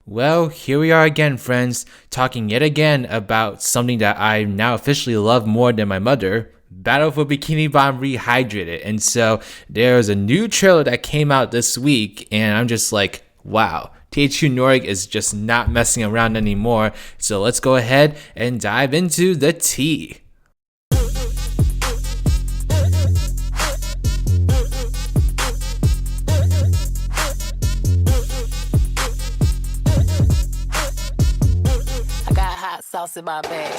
Well, here we are again, friends, talking yet again about something that I now officially love more than my mother, Battle for Bikini Bottom Rehydrated. And so there's a new trailer that came out this week, and I'm just like, wow, THQ Nordic is just not messing around anymore. So let's go ahead and dive into the tea. Sauce in my bag,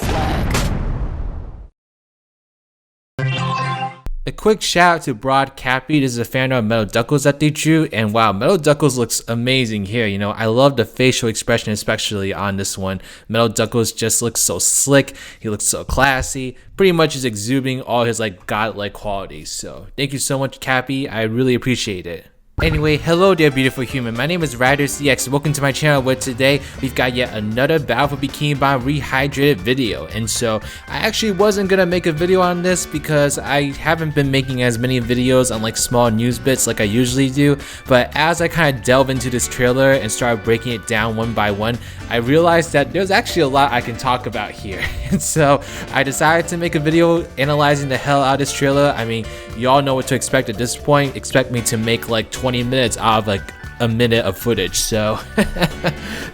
A quick shout out to Broad Cappy. This is a fan of Metal Duckles that they drew, and wow, Metal Duckles looks amazing here. You know, I love the facial expression, especially on this one. Metal Duckles just looks so slick. He looks so classy. Pretty much is exuding all his like godlike qualities. So thank you so much, Cappy. I really appreciate it. Anyway, hello there beautiful human, my name is RidersDX. Welcome to my channel where today we've got yet another Battle for Bikini Bottom Rehydrated video. And so I actually wasn't gonna make a video on this because I haven't been making as many videos on like small news bits like I usually do, but as I kind of delve into this trailer and started breaking it down one by one, I realized that there's actually a lot I can talk about here. And so I decided to make a video analyzing the hell out of this trailer. I mean, you all know what to expect at this point. Expect me to make like 20 minutes out of like a minute of footage. So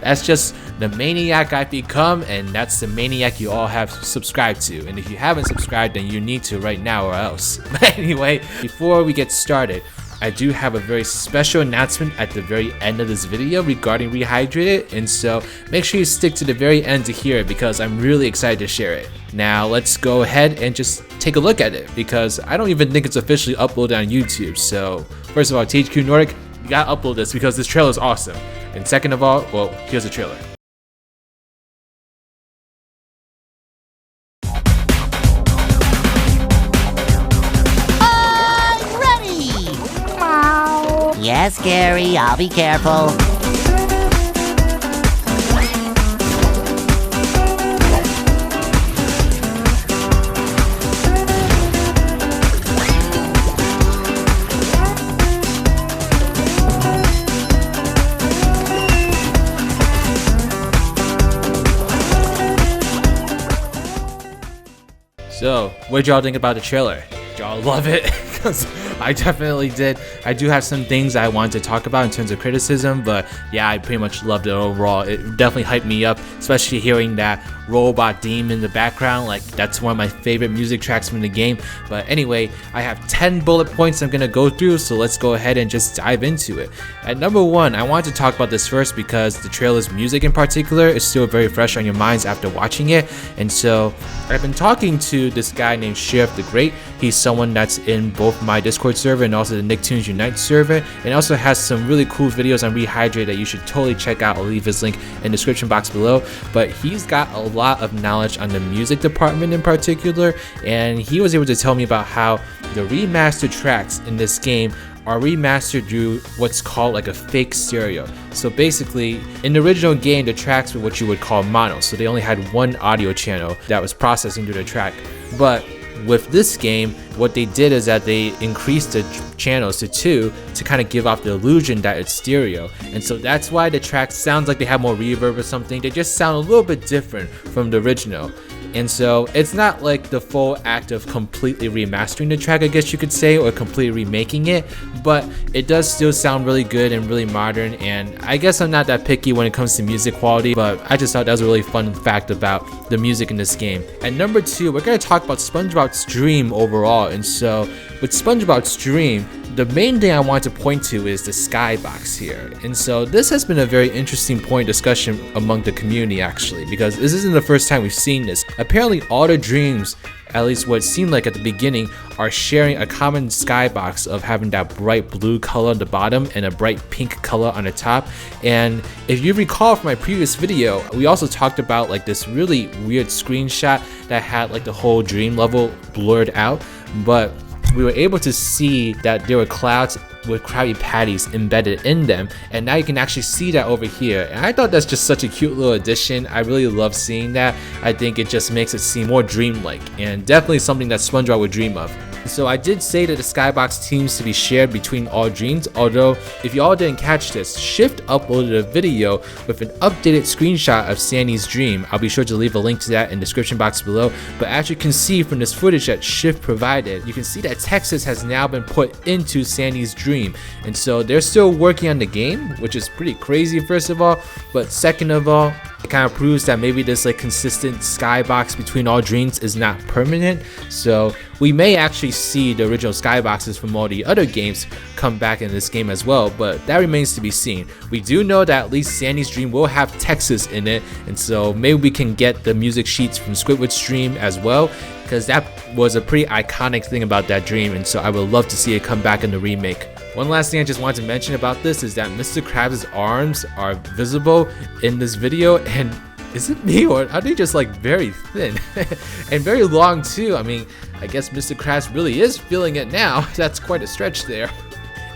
that's just the maniac I've become, and that's the maniac you all have subscribed to. And if you haven't subscribed, then you need to right now or else. But anyway, before we get started, I do have a very special announcement at the very end of this video regarding Rehydrated, and so make sure you stick to the very end to hear it because I'm really excited to share it. Now let's go ahead and just take a look at it because I don't even think it's officially uploaded on YouTube. So first of all, THQ Nordic, you gotta upload this because this trailer is awesome. And second of all, well, here's the trailer. Yes, Gary, I'll be careful. So, what did y'all think about the trailer? Did y'all love it? Because I definitely did. I do have some things I wanted to talk about in terms of criticism, but yeah, I pretty much loved it overall. It definitely hyped me up, especially hearing that robot theme in the background. Like, that's one of my favorite music tracks from the game. But anyway, I have 10 bullet points I'm gonna go through, so let's go ahead and just dive into it. At number one, I wanted to talk about this first because the trailer's music in particular is still very fresh on your minds after watching it. And so I've been talking to this guy named Sheriff the Great. He's someone that's in both my Discord server and also the Nicktoons Unite server, and also has some really cool videos on Rehydrate that you should totally check out. I'll leave his link in the description box below. But he's got a lot of knowledge on the music department in particular, and he was able to tell me about how the remastered tracks in this game are remastered through what's called like a fake stereo. So basically, in the original game, the tracks were what you would call mono, so they only had one audio channel that was processing through the track. But with this game, what they did is that they increased the channels to 2 to kind of give off the illusion that it's stereo. And so that's why the track sounds like they have more reverb or something. They just sound a little bit different from the original. And so it's not like the full act of completely remastering the track, I guess you could say, or completely remaking it, but it does still sound really good and really modern. And I guess I'm not that picky when it comes to music quality, but I just thought that was a really fun fact about the music in this game. At number 2, we're going to talk about SpongeBob's Dream overall. And so with SpongeBob's Dream, the main thing I want to point to is the skybox here. And so this has been a very interesting point of discussion among the community actually, because this isn't the first time we've seen this. Apparently all the dreams, at least what it seemed like at the beginning, are sharing a common skybox of having that bright blue color on the bottom and a bright pink color on the top. And if you recall from my previous video, we also talked about like this really weird screenshot that had like the whole dream level blurred out, but we were able to see that there were clouds with Krabby Patties embedded in them, and now you can actually see that over here. And I thought that's just such a cute little addition. I really love seeing that. I think it just makes it seem more dreamlike, and definitely something that SpongeBob would dream of. So I did say that the skybox teams to be shared between all dreams, although if you all didn't catch this, Shift uploaded a video with an updated screenshot of Sandy's dream. I'll be sure to leave a link to that in the description box below, but as you can see from this footage that Shift provided, you can see that Texas has now been put into Sandy's dream, and so they're still working on the game, which is pretty crazy first of all, but second of all, it kind of proves that maybe this like consistent skybox between all dreams is not permanent. So we may actually see the original skyboxes from all the other games come back in this game as well, but that remains to be seen. We do know that at least Sandy's dream will have Texas in it, and so maybe we can get the music sheets from Squidward's dream as well, because that was a pretty iconic thing about that dream, and so I would love to see it come back in the remake. One last thing I just wanted to mention about this is that Mr. Krabs' arms are visible in this video, and is it me or are they just like very thin and very long too? I mean, I guess Mr. Krabs really is feeling it now. That's quite a stretch there.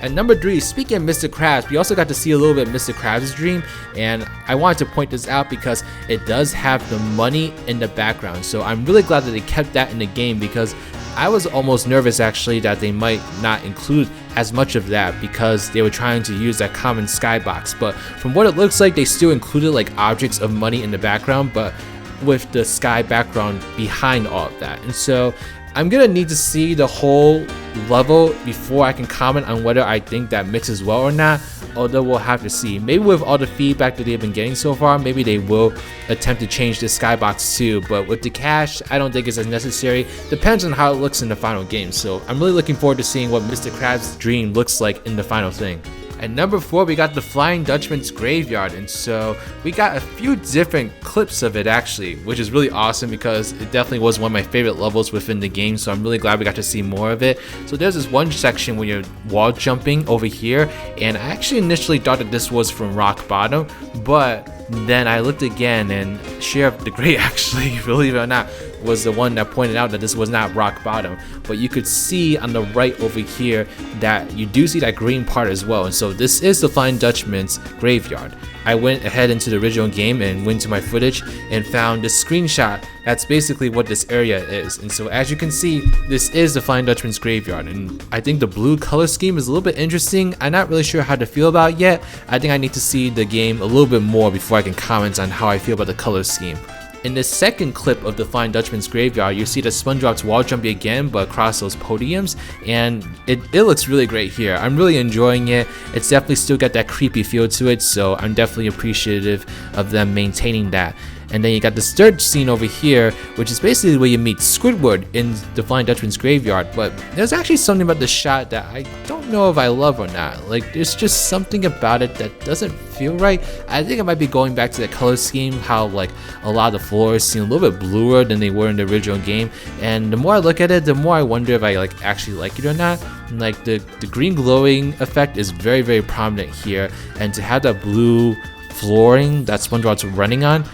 And number 3, speaking of Mr. Krabs, we also got to see a little bit of Mr. Krabs' dream, and I wanted to point this out because it does have the money in the background. So I'm really glad that they kept that in the game, because I was almost nervous actually that they might not include as much of that because they were trying to use that common skybox. But from what it looks like, they still included like objects of money in the background, but with the sky background behind all of that. And so I'm gonna need to see the whole level before I can comment on whether I think that mixes well or not, although we'll have to see. Maybe with all the feedback that they've been getting so far, maybe they will attempt to change the skybox too, but with the cache, I don't think it's as necessary. Depends on how it looks in the final game, so I'm really looking forward to seeing what Mr. Krabs' dream looks like in the final thing. At number 4, we got the Flying Dutchman's Graveyard, and so we got a few different clips of it actually, which is really awesome because it definitely was one of my favorite levels within the game, so I'm really glad we got to see more of it. So there's this one section where you're wall jumping over here, and I actually initially thought that this was from Rock Bottom, but then I looked again, and Sheriff the Great actually, believe it or not, was the one that pointed out that this was not Rock Bottom, but you could see on the right over here that you do see that green part as well, and so this is the Flying Dutchman's Graveyard. I went ahead into the original game and went to my footage and found this screenshot that's basically what this area is, and so as you can see, this is the Flying Dutchman's Graveyard, and I think the blue color scheme is a little bit interesting. I'm not really sure how to feel about it yet. I think I need to see the game a little bit more before I can comment on how I feel about the color scheme. In the second clip of the Flying Dutchman's Graveyard, you see that SpongeBob's wall jumping again, but across those podiums, and it looks really great here. I'm really enjoying it. It's definitely still got that creepy feel to it, so I'm definitely appreciative of them maintaining that. And then you got this third scene over here, which is basically where you meet Squidward in the Flying Dutchman's Graveyard, but there's actually something about the shot that I don't know if I love or not. Like, there's just something about it that doesn't feel right. I think it might be going back to the color scheme, how like a lot of the floors seem a little bit bluer than they were in the original game, and the more I look at it, the more I wonder if I like actually like it or not. And, like the green glowing effect is very, very prominent here, and to have that blue flooring that SpongeBob's running on,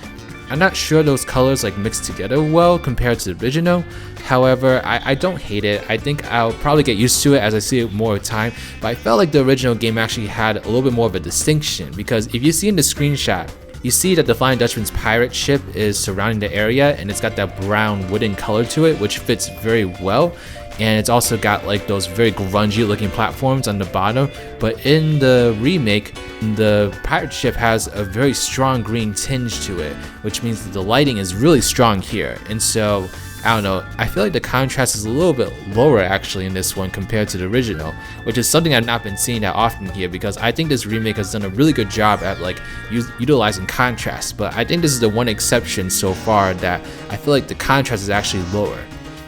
I'm not sure those colors like mix together well compared to the original. However, I don't hate it. I think I'll probably get used to it as I see it more time, but I felt like the original game actually had a little bit more of a distinction, because if you see in the screenshot, you see that the Flying Dutchman's pirate ship is surrounding the area, and it's got that brown wooden color to it, which fits very well. And it's also got like those very grungy looking platforms on the bottom, but in the remake, the pirate ship has a very strong green tinge to it, which means that the lighting is really strong here. And so I don't know, I feel like the contrast is a little bit lower actually in this one compared to the original, which is something I've not been seeing that often here, because I think this remake has done a really good job at like utilizing contrast. But I think this is the one exception so far that I feel like the contrast is actually lower.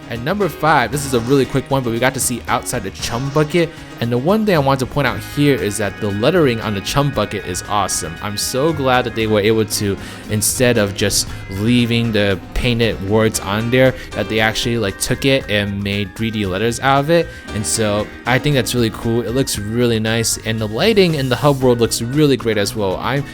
At number 5, this is a really quick one, but we got to see outside the Chumbucket, and the one thing I want to point out here is that the lettering on the Chumbucket is awesome. I'm so glad that they were able to, instead of just leaving the painted words on there, that they actually like took it and made 3D letters out of it, and so I think that's really cool. It looks really nice, and the lighting in the hub world looks really great as well. I'm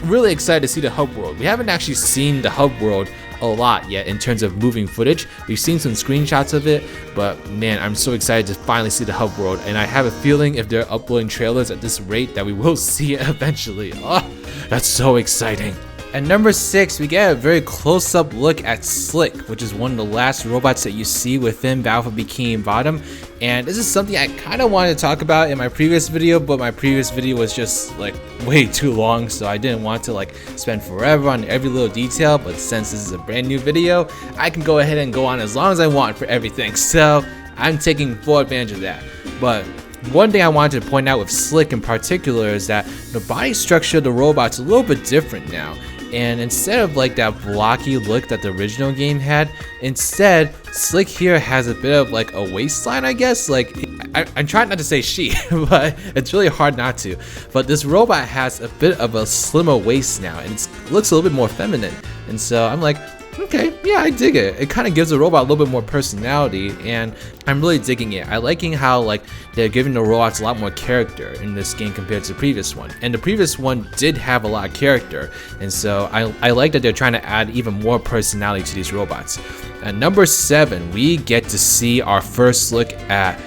really excited to see the hub world. We haven't actually seen the hub world a lot yet in terms of moving footage. We've seen some screenshots of it, but man, I'm so excited to finally see the hub world, and I have a feeling if they're uploading trailers at this rate that we will see it eventually. Oh, that's so exciting. At number 6, we get a very close-up look at Slick, which is one of the last robots that you see within Battle for Bikini Bottom. And this is something I kind of wanted to talk about in my previous video, but my previous video was just like way too long, so I didn't want to like spend forever on every little detail. But since this is a brand new video, I can go ahead and go on as long as I want for everything. So I'm taking full advantage of that. But one thing I wanted to point out with Slick in particular is that the body structure of the robot's a little bit different now. And instead of like that blocky look that the original game had, instead Slick here has a bit of like a waistline, I guess. Like I'm trying not to say she, but it's really hard not to. But this robot has a bit of a slimmer waist now, and it looks a little bit more feminine. And so I'm like, okay, yeah, I dig it. It kind of gives the robot a little bit more personality, and I'm really digging it. I liking how like they're giving the robots a lot more character in this game compared to the previous one. And the previous one did have a lot of character, and so I like that they're trying to add even more personality to these robots. At number 7, we get to see our first look at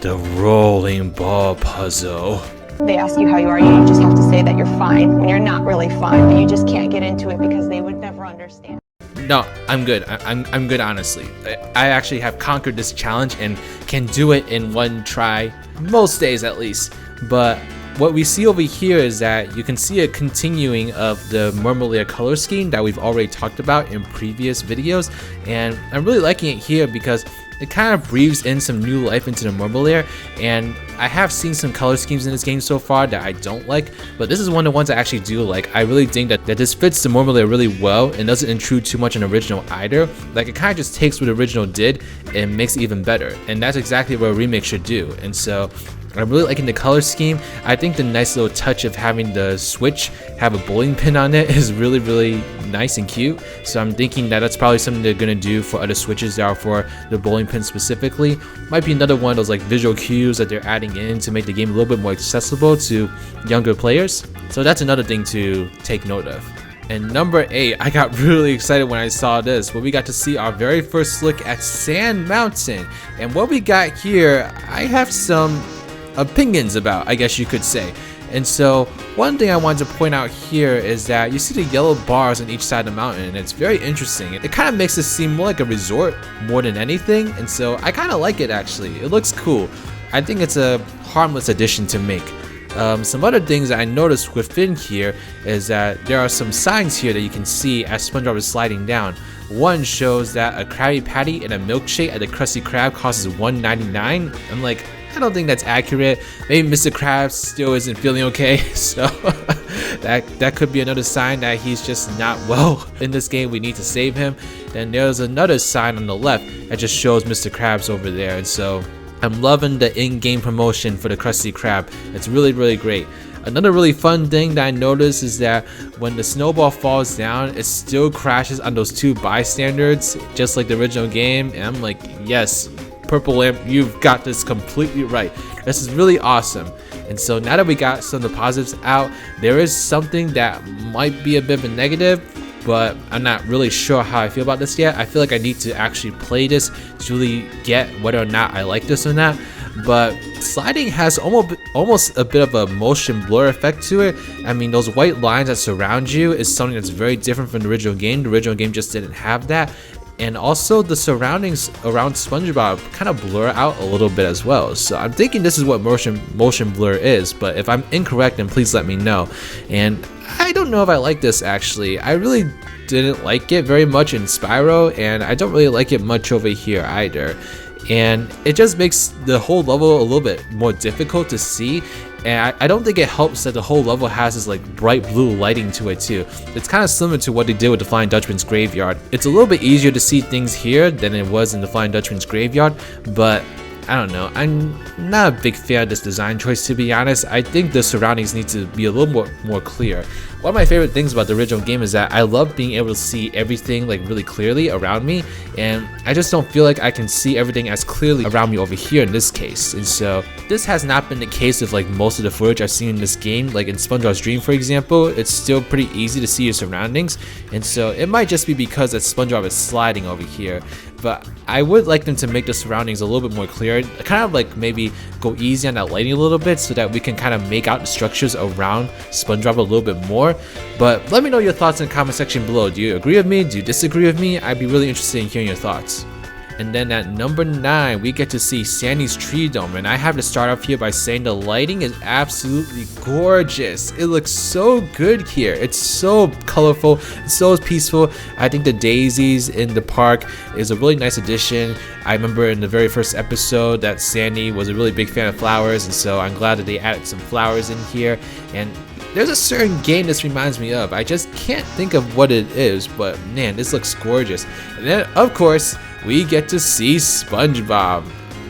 the rolling ball puzzle. They ask you how you are, you just have to say that you're fine when you're not really fine, but you just can't get into it because they would never understand. No, I'm good. I'm good, honestly. I actually have conquered this challenge and can do it in one try, most days at least. But what we see over here is that you can see a continuing of the Mermalair color scheme that we've already talked about in previous videos. And I'm really liking it here because it kind of breathes in some new life into the Mermalair, and I have seen some color schemes in this game so far that I don't like, but this is one of the ones I actually do like. I really think that this fits the Mermalair really well and doesn't intrude too much on the original either. Like, it kind of just takes what the original did and makes it even better, and that's exactly what a remake should do. And so I'm really liking the color scheme. I think the nice little touch of having the switch have a bowling pin on it is really, really nice and cute. So I'm thinking that that's probably something they're gonna do for other switches that are for the bowling pin specifically. Might be another one of those like visual cues that they're adding in to make the game a little bit more accessible to younger players. So that's another thing to take note of. And number 8, I got really excited when I saw this, where we got to see our very first look at Sand Mountain. And what we got here, I have some opinions about, I guess you could say. And so one thing I wanted to point out here is that you see the yellow bars on each side of the mountain, and it's very interesting. It kind of makes it seem more like a resort more than anything, and so I kind of like it actually. It looks cool. I think it's a harmless addition to make. Some other things that I noticed within here is that there are some signs here that you can see as SpongeBob is sliding down. One shows that a Krabby Patty and a milkshake at the Krusty Krab costs $1.99. I'm like, I don't think that's accurate. Maybe Mr. Krabs still isn't feeling okay, so that could be another sign that he's just not well in this game. We need to save him. Then there's another sign on the left that just shows Mr. Krabs over there, and so I'm loving the in-game promotion for the Krusty Krab. It's really, really great. Another really fun thing that I noticed is that when the snowball falls down, it still crashes on those two bystanders, just like the original game. And I'm like, yes, Purple Lamp, you've got this completely right. This is really awesome. And so now that we got some of the positives out, there is something that might be a bit of a negative, but I'm not really sure how I feel about this yet. I feel like I need to actually play this to really get whether or not I like this or not. But sliding has almost a bit of a motion blur effect to it. I mean, those white lines that surround you is something that's very different from the original game. The original game just didn't have that. And also the surroundings around SpongeBob kind of blur out a little bit as well. So I'm thinking this is what motion blur is, but if I'm incorrect, then please let me know. And I don't know if I like this actually. I really didn't like it very much in Spyro, and I don't really like it much over here either. And it just makes the whole level a little bit more difficult to see. And I don't think it helps that the whole level has this like bright blue lighting to it too. It's kind of similar to what they did with the Flying Dutchman's Graveyard. It's a little bit easier to see things here than it was in the Flying Dutchman's Graveyard, but I don't know. I'm not a big fan of this design choice, to be honest. I think the surroundings need to be a little more clear. One of my favorite things about the original game is that I love being able to see everything like really clearly around me, and I just don't feel like I can see everything as clearly around me over here in this case. And so this has not been the case with like most of the footage I've seen in this game. Like in SpongeBob's Dream, for example, it's still pretty easy to see your surroundings, and so it might just be because that SpongeBob is sliding over here. but I would like them to make the surroundings a little bit more clear, kind of like maybe go easy on that lighting a little bit so that we can kind of make out the structures around SpongeBob a little bit more. But let me know your thoughts in the comment section below. Do you agree with me? Do you disagree with me? I'd be really interested in hearing your thoughts. And then at number 9, we get to see Sandy's Treedome, and I have to start off here by saying the lighting is absolutely gorgeous. It looks so good here. It's so colorful, it's so peaceful. I think the daisies in the park is a really nice addition. I remember in the very first episode that Sandy was a really big fan of flowers, and so I'm glad that they added some flowers in here. And there's a certain game this reminds me of. I just can't think of what it is, but man, this looks gorgeous. And then, of course, we get to see SpongeBob.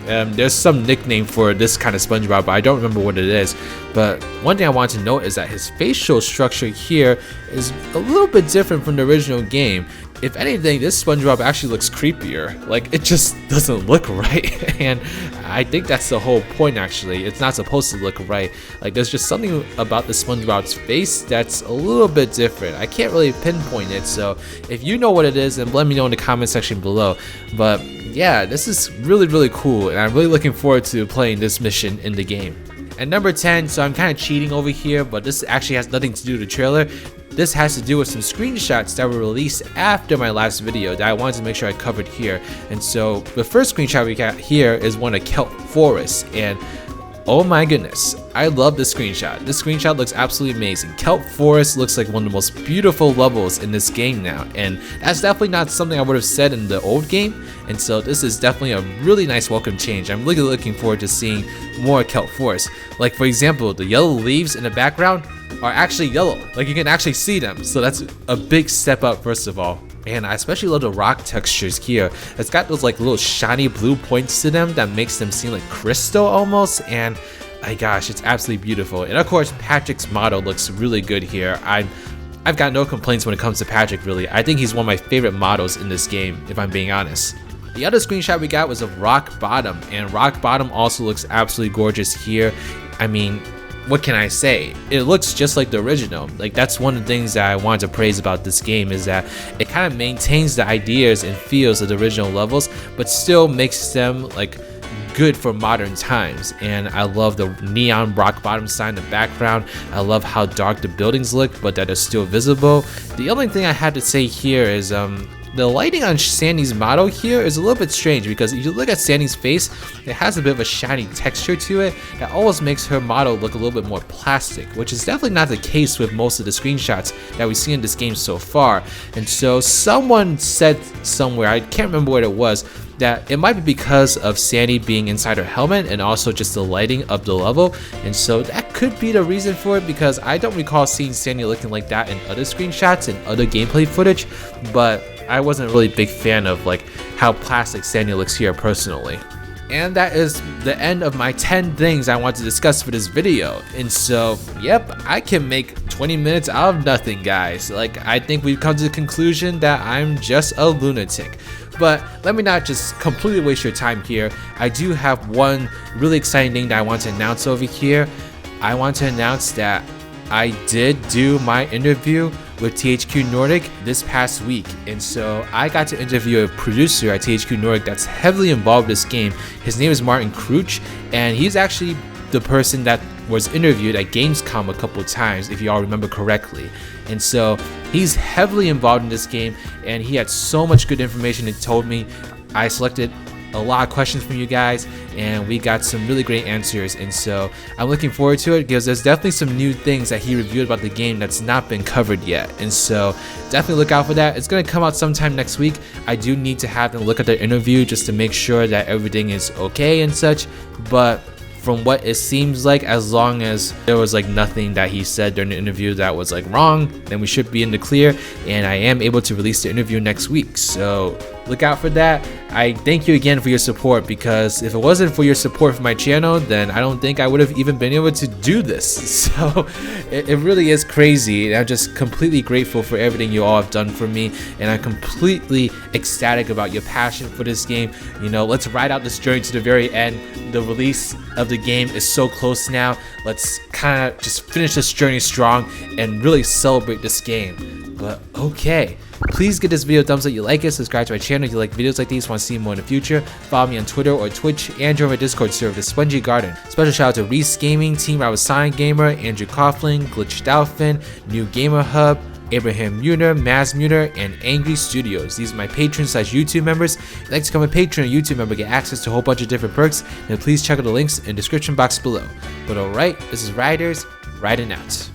There's some nickname for this kind of SpongeBob, but I don't remember what it is. But one thing I want to note is that his facial structure here is a little bit different from the original game. If anything, this SpongeBob actually looks creepier. Like, it just doesn't look right. And I think that's the whole point, actually. It's not supposed to look right. Like, there's just something about the SpongeBob's face that's a little bit different. I can't really pinpoint it, so if you know what it is, then let me know in the comment section below. But yeah, this is really, really cool, and I'm really looking forward to playing this mission in the game. At number 10, so I'm kind of cheating over here, but this actually has nothing to do with the trailer. This has to do with some screenshots that were released after my last video that I wanted to make sure I covered here. And so the first screenshot we got here is one of Kelp Forest, and oh my goodness, I love this screenshot. This screenshot looks absolutely amazing. Kelp Forest looks like one of the most beautiful levels in this game now, and that's definitely not something I would have said in the old game, and so this is definitely a really nice welcome change. I'm really looking forward to seeing more Kelp Forest. Like, for example, the yellow leaves in the background are actually yellow, like you can actually see them, so that's a big step up first of all. And I especially love the rock textures here. It's got those like little shiny blue points to them that makes them seem like crystal almost, and my gosh, it's absolutely beautiful. And of course, Patrick's model looks really good here. I've got no complaints when it comes to Patrick, really. I think he's one of my favorite models in this game, if I'm being honest. The other screenshot we got was of Rock Bottom, and Rock Bottom also looks absolutely gorgeous here. I mean, what can I say? It looks just like the original. Like, that's one of the things that I want to praise about this game, is that it kind of maintains the ideas and feels of the original levels, but still makes them like good for modern times. And I love the neon rock bottom sign in the background. I love how dark the buildings look, but that are still visible. The only thing I had to say here is the lighting on Sandy's model here is a little bit strange, because if you look at Sandy's face, it has a bit of a shiny texture to it that almost makes her model look a little bit more plastic, which is definitely not the case with most of the screenshots that we see in this game so far. And so someone said somewhere, I can't remember what it was, that it might be because of Sandy being inside her helmet and also just the lighting of the level, and so that could be the reason for it, because I don't recall seeing Sandy looking like that in other screenshots and other gameplay footage, but I wasn't a really big fan of like how plastic Sandy looks here personally. And that is the end of my 10 things I want to discuss for this video. And so, yep, I can make 20 minutes out of nothing, guys. Like, I think we've come to the conclusion that I'm just a lunatic. But let me not just completely waste your time here. I do have one really exciting thing that I want to announce over here. I want to announce that I did do my interview with THQ Nordic this past week, and so I got to interview a producer at THQ Nordic that's heavily involved in this game. His name is Martin Crouch, and he's actually the person that was interviewed at Gamescom a couple times, if you all remember correctly. And so he's heavily involved in this game, and he had so much good information. He told me. I selected a lot of questions from you guys, and we got some really great answers, and so I'm looking forward to it, because there's definitely some new things that he reviewed about the game that's not been covered yet, and so definitely look out for that. It's going to come out sometime next week. I do need to have them look at the interview just to make sure that everything is okay and such, but from what it seems like, as long as there was like nothing that he said during the interview that was like wrong, then we should be in the clear, and I am able to release the interview next week, so look out for that. I thank you again for your support, because if it wasn't for your support for my channel, then I don't think I would have even been able to do this. So it really is crazy, and I'm just completely grateful for everything you all have done for me, and I'm completely ecstatic about your passion for this game. You know, let's ride out this journey to the very end. The release of the game is so close now. Let's kind of just finish this journey strong and really celebrate this game. But okay, please give this video a thumbs up if you like it, subscribe to my channel if you like videos like these, want to see more in the future, follow me on Twitter or Twitch, and join my Discord server, the Spongy Garden. Special shout out to Reese Gaming, Team I Was Sonic Gamer, Andrew Coughlin, Glitched Dolphin, New Gamer Hub, Abraham Muner, Maz Muner, and Angry Studios. These are my patrons / YouTube members. If you'd like to become a patron or YouTube member, get access to a whole bunch of different perks, then please check out the links in the description box below. But alright, this is Riders, riding out.